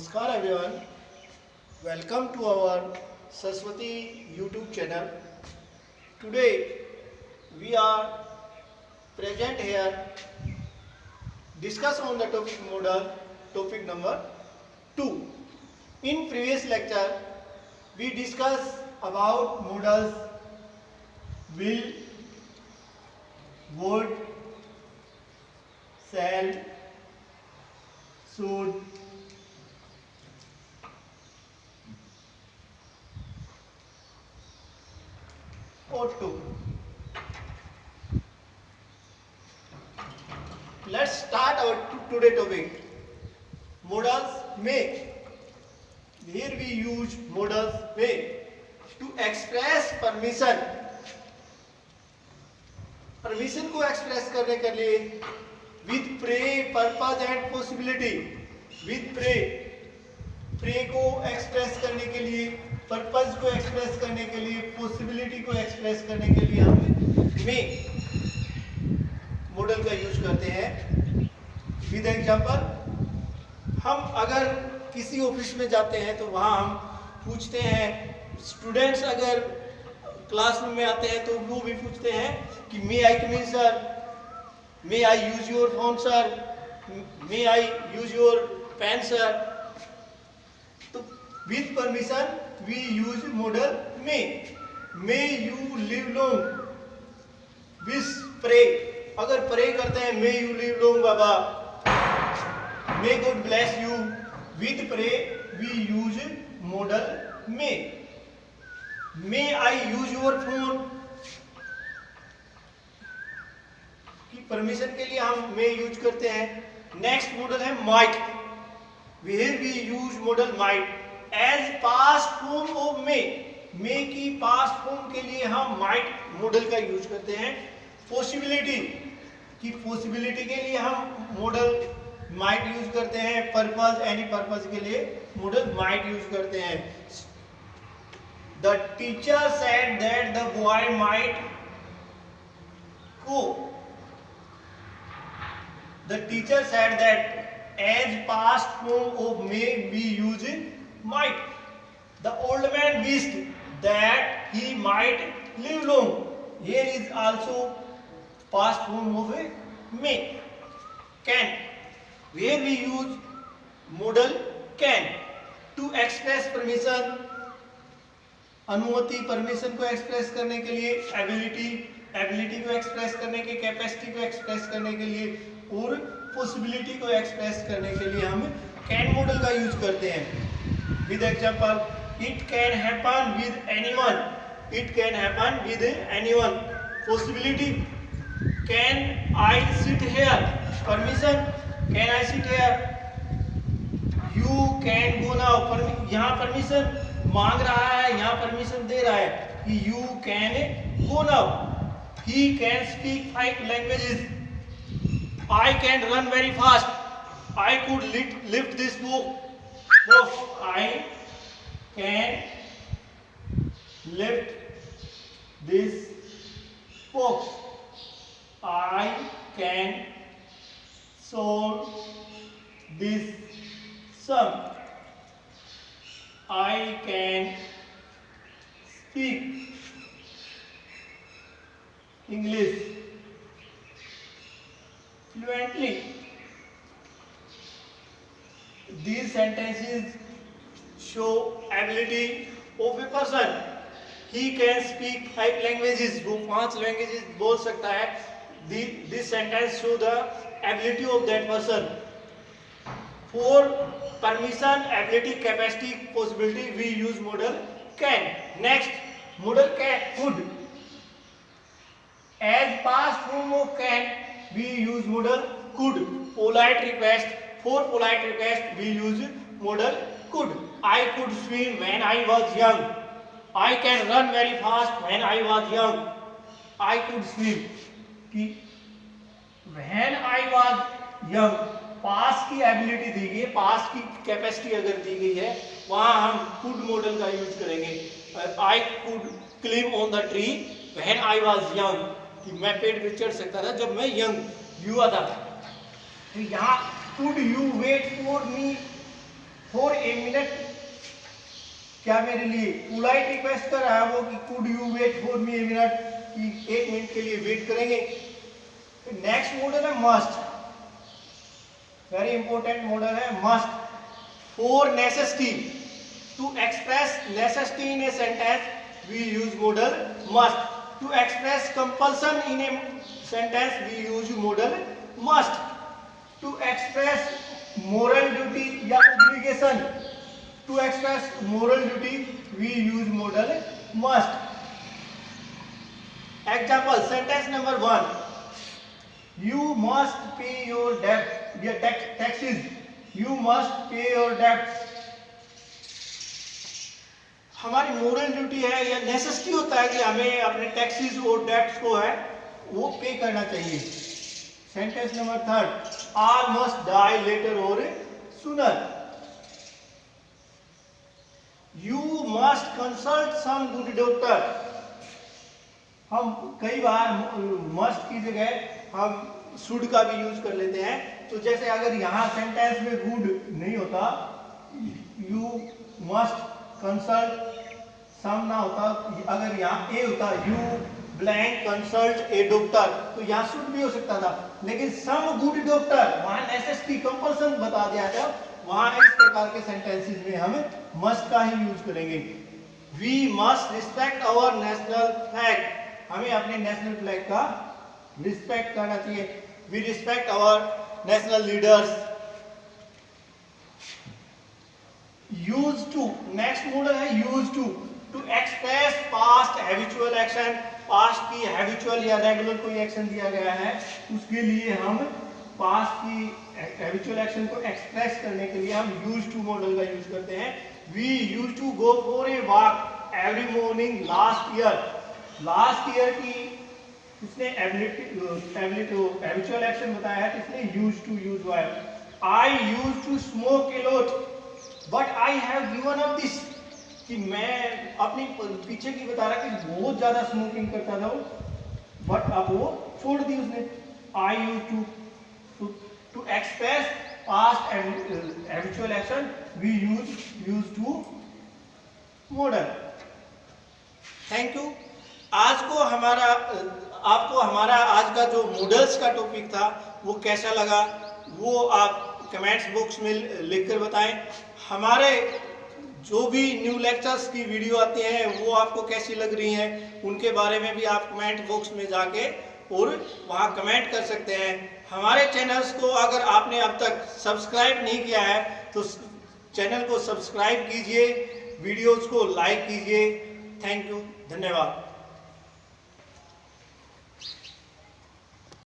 Namaskar everyone. Welcome to our Saraswati YouTube channel. Today we are present here discuss on the topic modal, topic number 2. In previous lecture we discussed about modals will, would, shall, should, ought to. Let's start our today topic. Modals may. Here we use modals may to express permission. Permission को express करने के लिए with pray purpose and possibility. With pray, pray को express करने के लिए, purpose को express करने के लिए, पॉसिबिलिटी को एक्सप्रेस करने के लिए हम मे मॉडल का यूज करते हैं. विद एग्जांपल, हम अगर किसी ऑफिस में जाते हैं तो वहां हम पूछते हैं, स्टूडेंट्स अगर क्लासरूम में आते हैं तो वो भी पूछते हैं कि may I come in sir, may I use your phone sir, may I use your pen sir. तो with permission we use modal may you live long. Wish pray, अगर प्रे करते हैं मे यू लिव लॉन्ग बाबा, may God bless you. With pray we use modal may. May I use your phone की permission के लिए हम may यूज करते हैं. नेक्स्ट मॉडल है might. Where we use modal might as past form of may. May की past form के लिए हम माइट मॉडल का यूज करते हैं. पॉसिबिलिटी की पॉसिबिलिटी के लिए हम मॉडल माइट यूज करते हैं. पर्पज, एनी पर्पज के लिए मॉडल माइट यूज करते हैं. The teacher said that the boy might go. The teacher said that as past form of may we use might. The old man wished that he might live long. Here is also past form of may. Can, where we use modal can to express permission, अनुमति, permission को express करने के लिए, ability को express करने के, capacity को express करने के लिए और पॉसिबिलिटी को एक्सप्रेस करने के लिए हम कैन मॉडल का यूज करते हैं. With example, it can happen with anyone. It can happen with anyone. Possibility, can I sit here. Permission, can I sit here. You can go now. यहाँ permission मांग रहा है, यहाँ परमिशन दे रहा है कि you can go now. He can speak 5 languages. I can run very fast. I could lift this book. I can lift this box. I can solve this some. I can speak English fluently. These sentences show ability of a person. He can speak 5 languages. वो 5 languages बोल सकता है. This sentence show the ability of that person. For permission, ability, capacity, possibility we use modal can. Next, modal can, could. As past form of can we use modal could. Polite request, for polite request we use modal could. I could swim when I was young. I can run very fast when I was young. I could swim. When I was young, पास की ability दी गई है, पास की capacity अगर दी गई है, वहां हम could model का यूज करेंगे. I could climb on the tree when I was young. कि मैं पेड़ पे चढ़ सकता था जब मैं यंग युवा था. तो यहाँ could you wait for me for a minute, क्या मेरे लिए पोलाइट रिक्वेस्ट कर रहा है वो कि could you wait for me a minute, कि 1 मिनट के लिए वेट करेंगे। नेक्स्ट मॉडल है मस्ट, वेरी इंपॉर्टेंट मॉडल है must. For necessity, to express necessity in a sentence we use modal must. To express compulsion in a sentence we use modal must. To express moral duty या obligation, to express moral duty we use modal must. Example, sentence number 1, you must pay your debt, your taxes, you must pay your debt। हमारी moral duty है या necessity होता है कि हमें अपने taxes और डेब्ट्स को है वो पे करना चाहिए। Sentence number 3, all must die later or sooner, you must consult some good doctor। हम कई बार must की जगह हम should का भी यूज कर लेते हैं। तो जैसे अगर यहाँ सेंटेंस में good नहीं होता, you must consult some ना होता, अगर यहाँ a होता you blank consult A doctor, तो यहाँ शुड भी हो सकता था, लेकिन सम गुड डॉक्टर वहां नेसेसिटी कंपल्सन बता दिया था, वहां इस प्रकार के सेंटेंसेस में हम मस्ट का ही यूज करेंगे। We must respect our national flag, हमें अपने नेशनल फ्लैग का रिस्पेक्ट करना चाहिए। We respect our national leaders. Used to, next modal है used to express past habitual action. Past की हैबिचुअल या रेगुलर कोई एक्शन दिया गया है, उसके लिए हम पास्ट की हैबिचुअल एक्शन को एक्सप्रेस करने के लिए हम यूज टू मॉडल का यूज करते हैं। We use to go for a walk every morning last year. Last year की उसने हैबिचुअल एक्शन बताया है, इसलिए यूज टू यूज हुआ है। I used to smoke a lot but I have given up this, कि मैं अपनी पीछे की बता रहा कि बहुत ज्यादा स्मोकिंग करता था वो, बट अब वो छोड़ दी उसने। I used to express past habitual action we use to modal. Thank you. आज को आपको हमारा आज का जो मॉडल्स का टॉपिक था वो कैसा लगा वो आप कमेंट्स बॉक्स में लिखकर बताएं। हमारे जो भी न्यू लेक्चर्स की वीडियो आती हैं वो आपको कैसी लग रही हैं, उनके बारे में भी आप कमेंट बॉक्स में जाके और वहाँ कमेंट कर सकते हैं। हमारे चैनल्स को अगर आपने अब तक सब्सक्राइब नहीं किया है तो चैनल को सब्सक्राइब कीजिए, वीडियोस को लाइक कीजिए। थैंक यू, धन्यवाद।